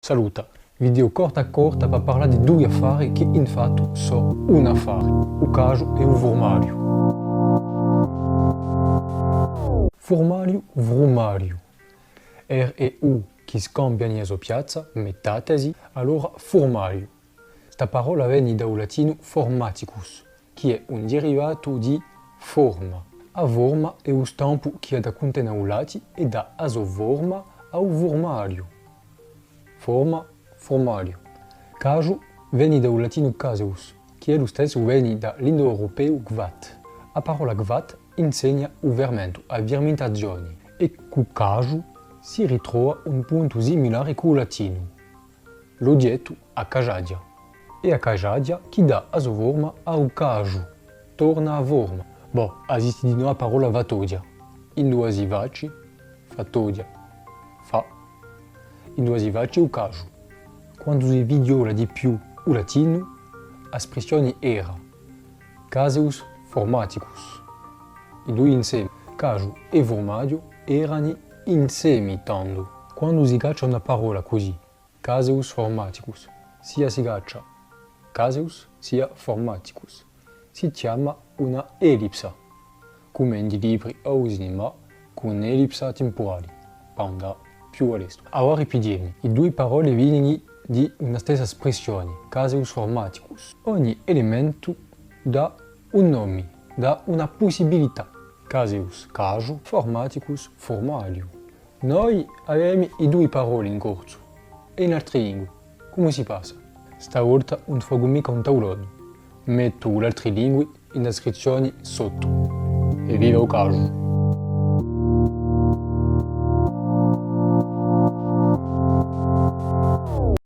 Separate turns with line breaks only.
Saluta, video corta per parlare di due affari che infatti sono un affare, un caso e un formaggio. Formaggio, formaggio. R e U che scambiano la piazza, mettatesi, allora formaggio. Sta parola viene dal latino formaticus, che è un derivato di forma. A forma è un stampo che ha da contenere un lati e dà a sua forma a un formaggio. Forma, formaggio. Caso viene dal latino caseus, che è lo stesso viene dall'indoeuropeo gvat. La parola gvat insegna il fermento, a fermentazione, e con caso si ritrova un punto similare con il latino, l'oggetto a cajadia. E a cajadia che dà a sua forma al caso, torna a forma. Esiste di nuovo la parola vatodia. In due si vaci, fatodia, fa. In due si vaci o caso. Quando si viola di più il latino, l'espressione era caseus formaticus. I due insieme, caso e formaggio, erano insieme tanto. Quando si caccia una parola così, caseus formaticus, sia si caccia caseus sia formaticus, si chiama una ellipsa, come in libri o cinema con un'ellipsa temporale, per andare più all'est. Ora ripetiamo, le due parole vengono di una stessa espressione, caseus formaticus. Ogni elemento dà un nome, dà una possibilità. Caseus, caso, formaticus, formaggio. Noi abbiamo le due parole in corso, e in altre lingue. Come si passa? Stavolta non faccio mica un tavolone. Metto le altre lingue in descrizione sotto. E viva il caso!